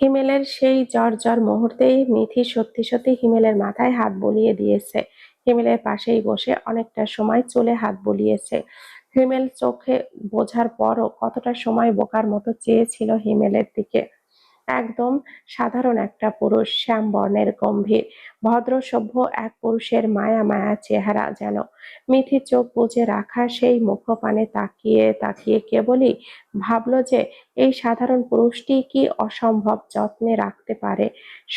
হিমেলের সেই জ্বর মুহূর্তেই মিথি সত্যি সত্যি হিমেলের মাথায় হাত বুলিয়ে দিয়েছে। হিমেলের পাশেই বসে অনেকটা সময় চুলে হাত বুলিয়েছে। হিমেল চোখে বোঝার পরও কতটা সময় বোকার মতো চেয়েছিল হিমেলের দিকে। একদম সাধারণ একটা পুরুষ, শ্যাম বর্ণের, গম্ভীর, ভদ্র সভ্য এক পুরুষের মায়া মায়া চেহারা যেন। মিথি চোখ বুজে রাখা সেই মুখপানে তাকিয়ে তাকিয়ে কেবলই ভাবলো যে এই সাধারণ পুরুষটি কি অসম্ভব যত্নে রাখতে পারে,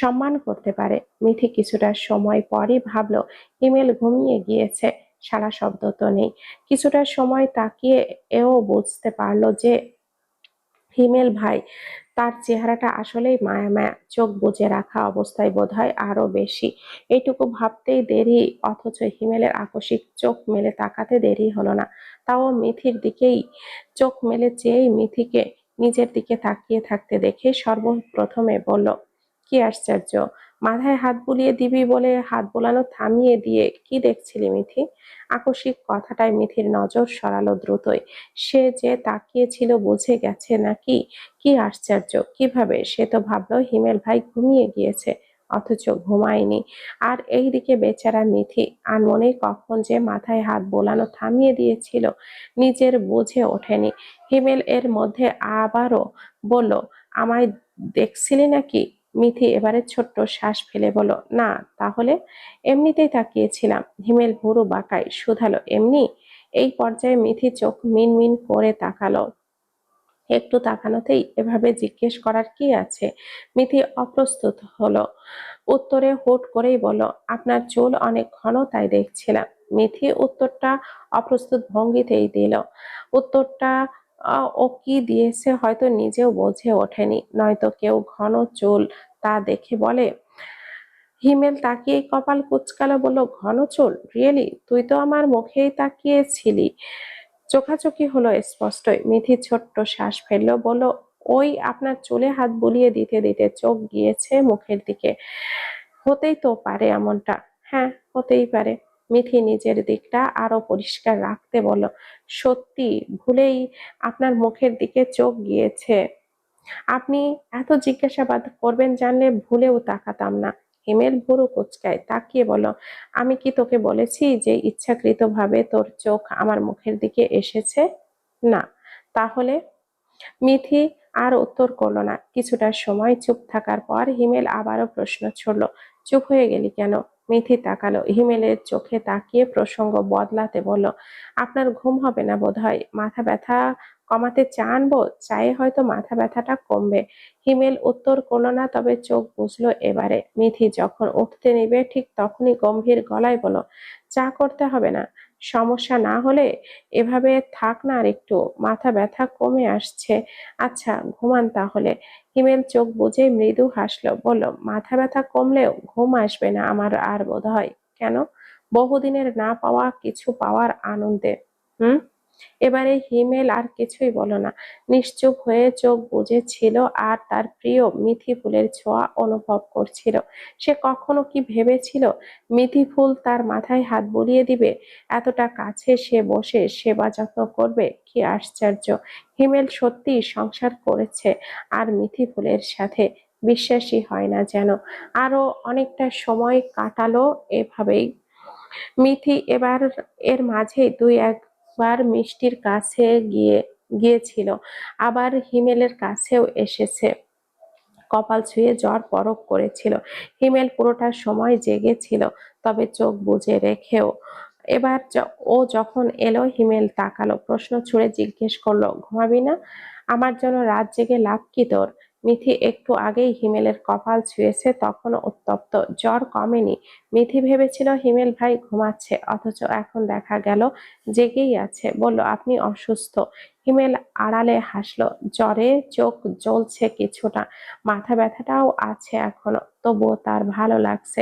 সম্মান করতে পারে। মিথি কিছুটা সময় পরই ভাবলো হিমেল ঘুমিয়ে গিয়েছে, সারা শব্দ তো নেই। কিছুটা সময় তাকিয়ে এও বুঝতে পারলো যে হিমেল ভাই, তার চেহারাটা আসলেই মায়া মায়া, চোখ বুজে রাখা অবস্থায় বোধহয় আরো বেশি। এইটুকু ভাবতেই দেরি, অথচ হিমেলের আকস্মিক চোখ মেলে তাকাতে দেরি হলো না। তাও মিথির দিকেই চোখ মেলে চেয়েই মিথিকে নিজের দিকে তাকিয়ে থাকতে দেখে সর্বপ্রথমে বলল, কি আশ্চর্য, মাথায় হাত বুলিয়ে দিবি বলে হাত বোলানো থামিয়ে দিয়ে কি দেখছিলি মিথি? আকস্মিক কথাটায় মিথির নজর সরালো দ্রুতই। সে যে তাকিয়েছিল বুঝে গেছে নাকি? কি আশ্চর্য, কিভাবে? সে তো ভাবলো হিমেল ভাই ঘুমিয়ে গিয়েছে, অথচ ঘুমায়নি। আর এইদিকে বেচারা মিথি আনমনে কখন যে মাথায় হাত বোলানো থামিয়ে দিয়েছিল নিজের বুঝে ওঠেনি। হিমেল এর মধ্যে আবারও বলল, আমায় দেখছিলি নাকি? মিথি এবারে ছোট্ট শ্বাস ফেলে বলল, না। তাহলে? এমনিতেই তাকিয়েছিলাম। হিমেল ভুরু বাঁকায় শুধালো, এমনি? এই পর্যায়ে মিথি চোখ মিনমিন করে তাকালো। একটু তাকানোতেই এভাবে জিজ্ঞেস করার কি আছে? মিথি অপ্রস্তুত হলো। উত্তরে হুট করেই বলল, আপনার চুল অনেক ঘন তাই দেখছিলাম। মিথি উত্তরটা অপ্রস্তুত ভঙ্গিতেই দিল। উত্তরটা ও কি দিয়েছে হয়তো নিজেও বোঝে ওঠেনি, নয়তো কেউ ঘন চুল তা দেখে বলে? হিমেল তাকিয়ে কপাল কুঁচকালো, বলল, ঘন চুল? রিয়েলি? তুই তো আমার মুখেই তাকিয়েছিলি। চোখাচোখি হলো স্পষ্টই। মিথি ছোট্ট শ্বাস ফেললো, বলল, ওই আপনার চুলে হাত বুলিয়ে দিতে দিতে চোখ গিয়েছে মুখের দিকে। হতেই তো পারে এমনটা। হ্যাঁ, হতেই পারে। মিথি নিজের দিকটা আরো পরিষ্কার রাখতে বলল, সত্যি ভুলেই আপনার মুখের দিকে চোখ গিয়েছে। আপনি এত জিজ্ঞাসাবাদ করবেন জানলে ভুলেও তাকাতাম না। হিমেল ভুরু কুঁচকায়, তাকিয়ে বলল, আমি কি তোকে বলেছি যে ইচ্ছাকৃতভাবে তোর চোখ আমার মুখের দিকে এসেছে? না। তাহলে? মিথি আর উত্তর করলো না। কিছুটা সময় চুপ থাকার পর হিমেল আবারও প্রশ্ন ছুড়ল, চুপ হয়ে গেলি কেন? মিথি তাকালো। হিমেলের চোখে তাকিয়ে প্রসঙ্গ বদলাতে বলল, আপনার ঘুম হবে না বোধহয়, মাথা ব্যথা কমাতে চা আনবো? চায়ে হয়তো মাথা ব্যথাটা কমবে। হিমেল উত্তর করলো না, তবে চোখ বুঝলো এবারে। মিথি যখন উঠতে নিবে ঠিক তখনই গম্ভীর গলায় বলল, চা করতে হবে না। সমস্যা না হলে এভাবে থাক না আর একটু, মাথা ব্যথা কমে আসছে। আচ্ছা ঘুমান তাহলে। হিমেল চোখ বুজে মৃদু হাসলো, বলল, মাথা ব্যথা কমলেও ঘুম আসবে না আমার আর বোধহয়। কেন? বহুদিনের না পাওয়া কিছু পাওয়ার আনন্দে। হুম। এবারে হিমেল আর কিছুই বলো না, নিশ্চুপ হয়ে চোখ বুজেছিল আর তার প্রিয় মিথি ফুলের ছোঁয়া অনুভব করছিল। সে কখনো কি ভেবেছিল মিথি ফুল তার মাথায় হাত বুলিয়ে দিবে? এতটা কাছে সে বসে সেবা যত্ন করবে? কি আশ্চর্য! হিমেল সত্যি সংসার করেছে আর মিথি ফুলের সাথে। বিশ্বাসই হয় না যেন। আরো অনেকটা সময় কাটালো এভাবেই। মিথি এবার এর মাঝে দুই একবার মিষ্টির কাছে গিয়েছিল, আবার হিমেলের কাছেও এসেছে, কপাল ছুঁয়ে জ্বর পরক করেছিল। হিমেল পুরোটা সময় জেগেছিল, তবে চোখ বুজে রেখেও। এবার ও যখন এলো হিমেল তাকালো, প্রশ্ন ছুড়ে জিজ্ঞেস করলো, ঘুমাবি না? আমার জন্য রাত জেগে লাভ কি তোর? মিথি একটু আগেই হিমেলের কপাল ছুঁয়েছে, তখনও উত্তপ্ত, জ্বর কমেনি। মিথি ভেবেছিল হিমেল ভাই ঘুমাচ্ছে, অথচ এখন দেখা গেল জেগেই আছে। বলল, আপনি অসুস্থ? হিমেল আড়ালে হাসলো, জ্বরে চোখ জ্বলছে কিছুটা, মাথা ব্যথাটাও আছে এখনো, তবুও তার ভালো লাগছে।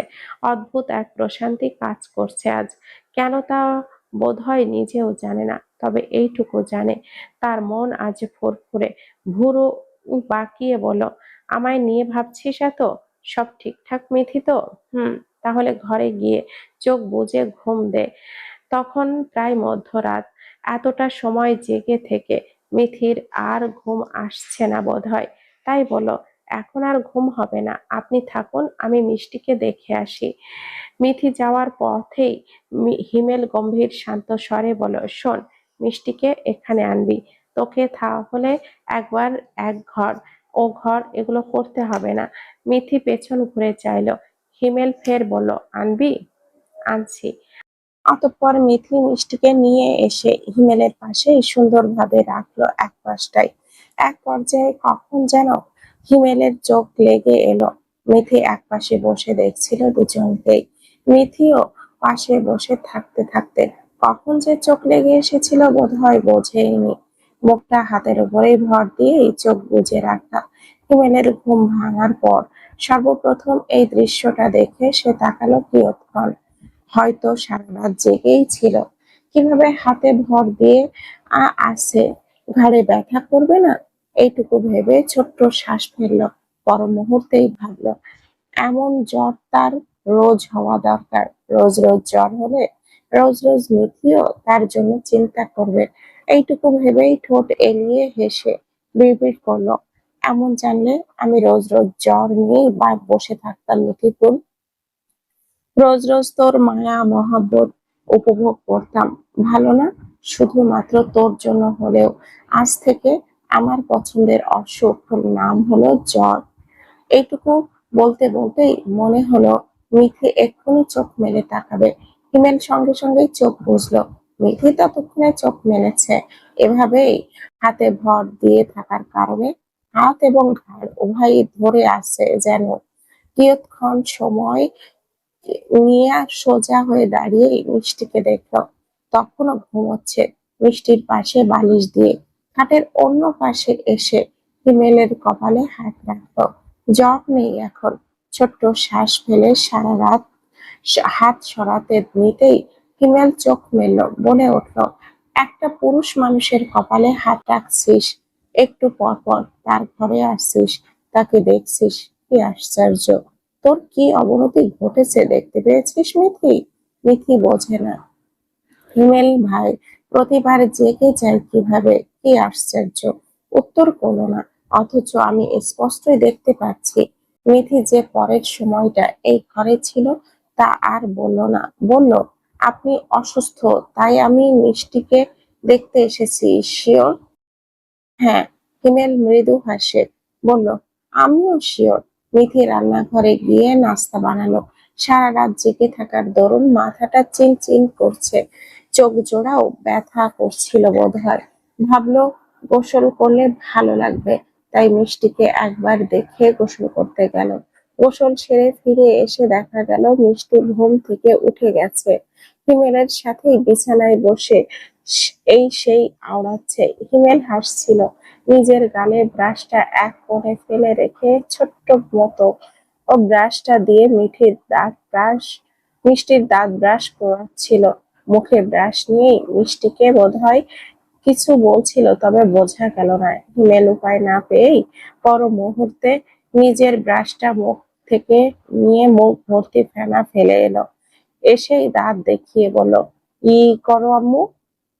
অদ্ভুত এক প্রশান্তি কাজ করছে আজ। কেন তা বোধহয় নিজেও জানে না, তবে এইটুকু জানে তার মন আজ ফুরফুরে। ভুরু বাঁকিয়ে বলল, আমায় নিয়ে ভাবছিস এত? সব ঠিকঠাক মিথি তো? হুম। তাহলে ঘরে গিয়ে চোখ বুজে ঘুম দে। তখন প্রায় মধ্যরাত। এতটা সময় জেগে থেকে মিথির আর ঘুম আসছে না বোধহয়। তাই বলো, এখন আর ঘুম হবে না, আপনি থাকুন, আমি মিষ্টিকে দেখে আসি। মিথি যাওয়ার পথেই হিমেল গম্ভীর শান্ত স্বরে বলল, শোন, মিষ্টিকে এখানে আনবি। তোকে তাহলে একবার এক ঘর ও ঘর এগুলো করতে হবে না। মিথি পেছন ঘুরে চাইলো। হিমেল ফের বলল, আনবি? আনছি। অতঃপর মিথি মিষ্টিকে নিয়ে এসে হিমেলের পাশে সুন্দরভাবে রাখলো এক পাশটায়। এক পর্যায়ে কখন যেন হিমেলের চোখ লেগে এলো। মিথি এক পাশে বসে দেখছিল দুজনকেই। মিথিও পাশে বসে থাকতে থাকতে কখন যে চোখ লেগে এসেছিল বোধহয় বোঝেইনি। মুখটা হাতের উপরেই ভর দিয়ে চোখ বুজে রাখা। হিমেলের ঘুম ভাঙার পর সর্বপ্রথম এই দৃশ্যটা দেখে সে তাকালো কিয়ৎক্ষণ। হয়তো সারা রাত জেগেই ছিল। কিভাবে হাতে ভর দিয়ে আছে, ঘাড়ে ব্যথা করবে না, এইটুকু ভেবে ছোট্ট শ্বাস ফেললো। পর মুহূর্তেই ভাবলো, এমন জ্বর তার রোজ হওয়া দরকার। রোজ রোজ জ্বর হলে রোজ রোজ মিথিও তার জন্য চিন্তা করবে। এইটুকু ভেবেই ঠোঁট এলিয়ে হেসে বিড়বিড় করলো, এমন জানলে আমি রোজ রোজ জ্বর নিয়েই বা বসে থাকতাম মিঠিপুর। রোজ রোজ তোর মায়া মহাব্বত উপভোগ করতাম, ভালো না? শুধুমাত্র তোর জন্য হলেও আজ থেকে আমার পছন্দের অসুখ নাম হলো জ্বর। এইটুকু বলতে বলতেই মনে হলো মিথি এক্ষুনি চোখ মেলে তাকাবে। হিমেল সঙ্গে সঙ্গেই চোখ বুঝলো। মিথি ততক্ষণে চোখ মেলেছে। এভাবেই হাতে ভর দিয়ে থাকার কারণে হাত এবং ঘাড় উভয়ই ধরে আছে যেন। কিয়ৎক্ষণ সময় নিয়ে সোজা হয়ে দাঁড়িয়ে মিষ্টিকে দেখলো, তখনও ঘুমোচ্ছে। মিষ্টির পাশে বালিশ দিয়ে খাটের অন্য পাশে এসে হিমেলের কপালে হাত রাখলো। জ্বর নেই এখন। ছোট্ট শ্বাস ফেলে সারা রাত হাত সরাতে নিতেই হিমেল চোখ মেলল, বলে উঠলো, একটা পুরুষ মানুষের কপালে হাত রাখছিস, একটু পর পর তার ঘরে আসছিস, তাকে দেখছিস, কি আশ্চর্য! তোর কি অবনতি ঘটেছে দেখতে পেয়েছিস মিথি? মিথি বোঝে না। হিমেল ভাই প্রতিবার জেগে যায় কিভাবে, কি আশ্চর্য! উত্তর করলো না। অথচ আমি স্পষ্টই দেখতে পাচ্ছি মিথি যে পরের সময়টা এই ঘরে ছিল তা আর বলল না। বলল, আপনি অসুস্থ, তাই আমি মিষ্টিকে দেখতে এসেছি। শিওর? হ্যাঁ। হিমেল মৃদু হাসে, বলল, আমিও শিওর। মিথি রান্নাঘরে গিয়ে নাস্তা বানালো। সারা রাত জেগে থাকার দরুন মাথাটা চিন চিন করছে, চোখ জোড়াও ব্যথা করছিল বোধহয়। ভাবলো গোসল করলে ভালো লাগবে, তাই মিষ্টিকে একবার দেখে গোসল করতে গেল। গোসল সেরে ফিরে এসে দেখা গেল মিষ্টি ঘুম থেকে উঠে গেছে। হিমেলের সাথেই বিছানায় বসে এই সেই আওড়াচ্ছে। হিমেল হাসছিল। নিজের গালে ব্রাশটা এক কোণে ফেলে রেখে ছোট্ট মতো ও ব্রাশটা দিয়ে মিষ্টির দাঁত ব্রাশ করাচ্ছিল। মুখে ব্রাশ নিয়েই মিষ্টিকে বোধহয় কিছু বলছিল, তবে বোঝা গেল না। হিমেল উপায় না পেয়েই পর মুহূর্তে নিজের ব্রাশটা মুখ থেকে নিয়ে মুখ ভর্তি ফেনা ফেলে এলো। এসেই দাঁত দেখিয়ে বলল, ই করো আম্মু।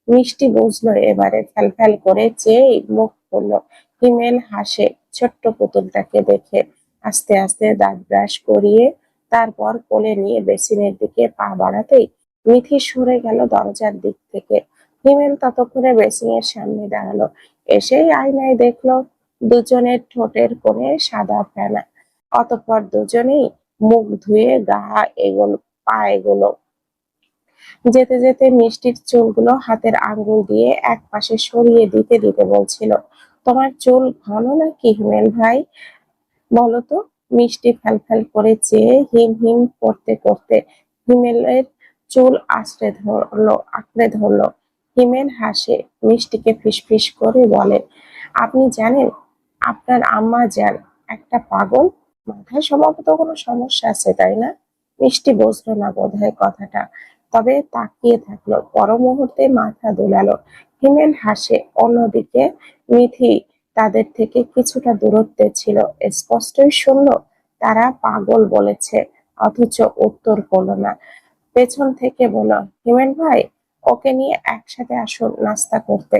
মিষ্টি বুঝলো এবারে, ফ্যাল করে চেয়ে মুখ খুললো। হিমেল হাসে ছোট্ট পুতুলটাকে দেখে। আস্তে আস্তে দাঁত ব্রাশ করিয়ে তারপর কোলে নিয়ে বেসিনের দিকে পা বাড়াতেই মিথি সরে গেল দরজার দিক থেকে। হিমেল ততক্ষণে বেসিনের সামনে দাঁড়ালো। এসেই আয়নায় দেখলো দুজনের ঠোঁটের কোণে সাদা ফেনা। অতঃপর দুজনেই মুখ ধুয়ে পা এগোলো। যেতে যেতে মিষ্টির চুলগুলো হাতের আঙ্গুল দিয়ে এক পাশে সরিয়ে দিতে দিতে বলছিল, তোমার চুল ঘন নাকি হিমেল ভাই? বলতো। মিষ্টি ফ্যাল করে চেয়ে হিম হিম করতে করতে হিমেলের চুল আঁকড়ে ধরলো। হিমেল হাসে, মিষ্টিকে ফিসফিস করে বলে, আপনি জানেন আপনার আম্মা যান একটা পাগল, মাথায় সম্ভবত কোনো সমস্যা আছে, তাই না? মিষ্টি বুঝলো না বোধহয় কথাটা, তবে তাকিয়ে থাকলো। পর মুহূর্তে মাথা দুলালো। হিমেল হাসে। অন্যদিকে মিথি তাদের থেকে কিছুটা দূরত্বে ছিল। স্পষ্টই শুনলো তারা পাগল বলেছে, অথচ উত্তর করলো না। পেছন থেকে বলল, হিমেল ভাই, ওকে নিয়ে একসাথে আসুন নাস্তা করতে।